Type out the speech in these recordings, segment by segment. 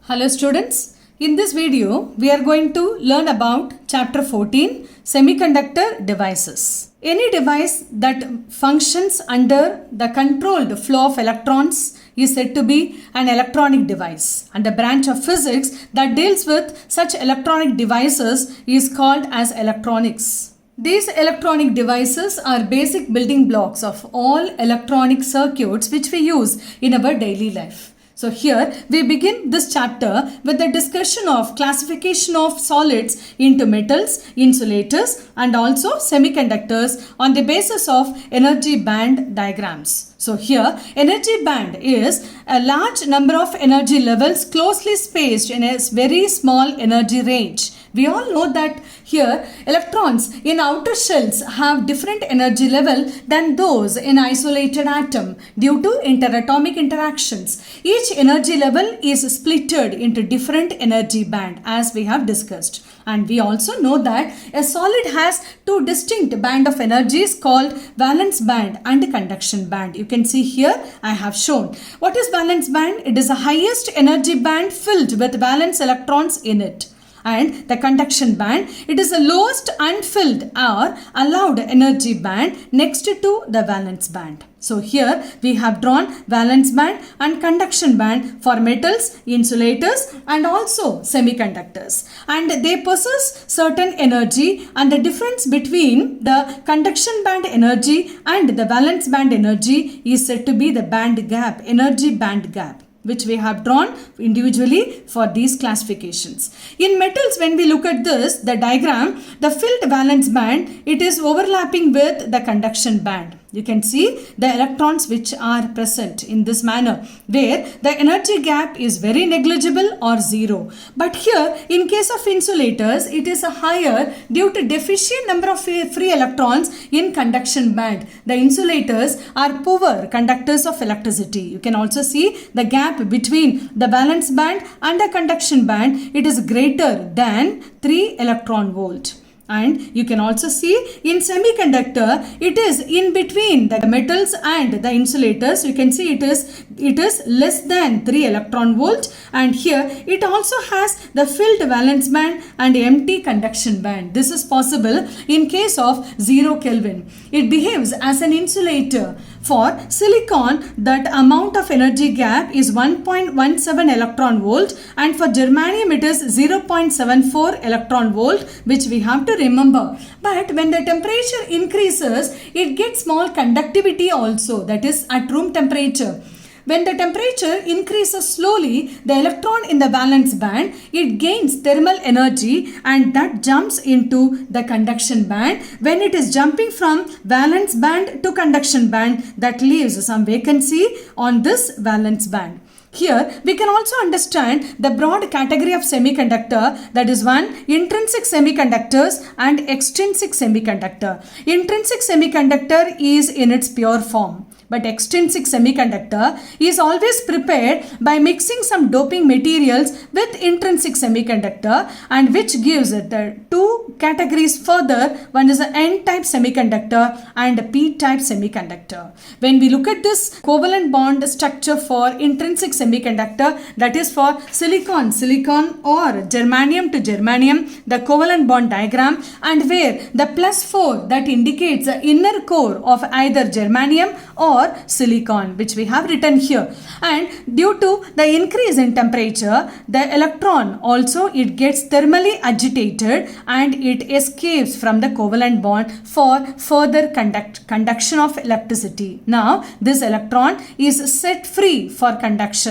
Hello students, in this video we are going to learn about chapter 14 Semiconductor Devices. Any device that functions under the controlled flow of electrons is said to be an electronic device, and a branch of physics that deals with such electronic devices is called as electronics. These electronic devices are basic building blocks of all electronic circuits which we use in our daily life. So here we begin this chapter with the discussion of classification of solids into metals, insulators and also semiconductors on the basis of energy band diagrams. So here energy band is a large number of energy levels closely spaced in a very small energy range. We all know that here electrons in outer shells have different energy level than those in isolated atom due to interatomic interactions. Each energy level is splitted into different energy band as we have discussed. And we also know that a solid has two distinct band of energies called valence band and conduction band. You can see here I have shown. What is valence band? It is the highest energy band filled with valence electrons in it. And the conduction band, it is the lowest unfilled or allowed energy band next to the valence band. So here we have drawn valence band and conduction band for metals, insulators and also semiconductors. And they possess certain energy, and the difference between the conduction band energy and the valence band energy is said to be the band gap, energy band gap, which we have drawn individually for these classifications. In metals, when we look at this, the diagram, the filled valence band, it is overlapping with the conduction band. You can see the electrons which are present in this manner, where the energy gap is very negligible or zero. But here, in case of insulators, it is a higher due to deficient number of free electrons in conduction band. The insulators are poor conductors of electricity. You can also see the gap between the valence band and the conduction band. It is greater than 3 electron volt. And you can also see in semiconductor, it is in between the metals and the insulators. You can see it is less than 3 electron volt, and here it also has the filled valence band and empty conduction band. This is possible in case of 0 Kelvin. It behaves as an insulator. For silicon, that amount of energy gap is 1.17 electron volt, and for germanium it is 0.74 electron volt, which we have to remember. But when the temperature increases, it gets small conductivity also, that is at room temperature. When the temperature increases slowly, the electron in the valence band, it gains thermal energy and that jumps into the conduction band. When it is jumping from valence band to conduction band, that leaves some vacancy on this valence band. Here we can also understand the broad category of semiconductor, that is one, intrinsic semiconductors and extrinsic semiconductor. Intrinsic semiconductor is in its pure form, but extrinsic semiconductor is always prepared by mixing some doping materials with intrinsic semiconductor, and which gives it the two categories further. One is the N-type semiconductor and P-type semiconductor. When we look at this covalent bond structure for intrinsic semiconductor, that is for silicon or germanium to germanium, the covalent bond diagram, and where the +4 that indicates the inner core of either germanium or silicon, which we have written here. And due to the increase in temperature, the electron also it gets thermally agitated and it escapes from the covalent bond for further conduction of electricity. Now this electron is set free for conduction.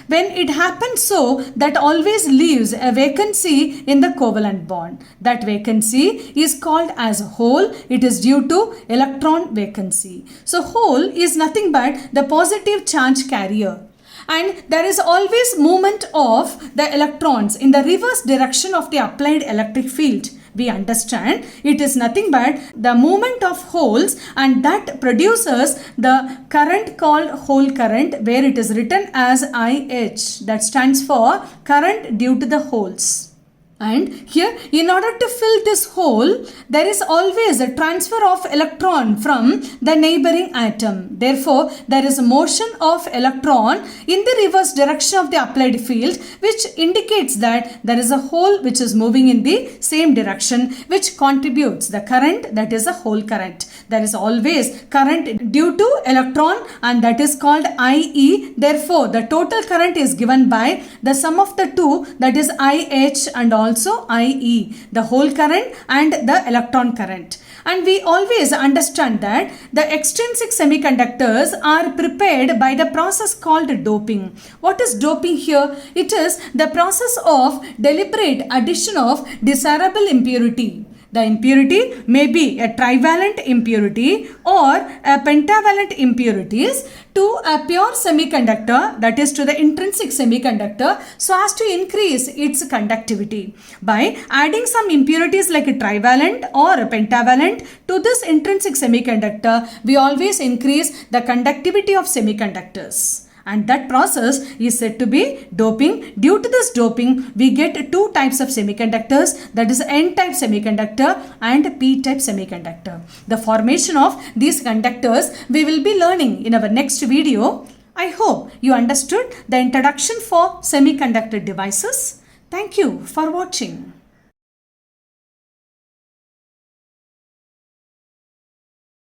When it happens so, that always leaves a vacancy in the covalent bond. That vacancy is called as a hole. It is due to electron vacancy. So hole is nothing but the positive charge carrier. And there is always movement of the electrons in the reverse direction of the applied electric field. We understand it is nothing but the movement of holes, and that produces the current called hole current, where it is written as IH, that stands for current due to the holes. And here, in order to fill this hole, there is always a transfer of electron from the neighboring atom. Therefore, there is a motion of electron in the reverse direction of the applied field, which indicates that there is a hole which is moving in the same direction, which contributes the current, that is a hole current. There is always current due to electron, and that is called IE. Therefore, the total current is given by the sum of the two, that is IH and also IE, the hole current and the electron current. And we always understand that the extrinsic semiconductors are prepared by the process called doping. What is doping here? It is the process of deliberate addition of desirable impurity. The impurity may be a trivalent impurity or a pentavalent impurities to a pure semiconductor, that is to the intrinsic semiconductor, so as to increase its conductivity. By adding some impurities like a trivalent or a pentavalent to this intrinsic semiconductor, we always increase the conductivity of semiconductors. And that process is said to be doping. Due to this doping, we get two types of semiconductors, that is N-type semiconductor and P-type semiconductor. The formation of these conductors we will be learning in our next video. I hope you understood the introduction for semiconductor devices. Thank you for watching.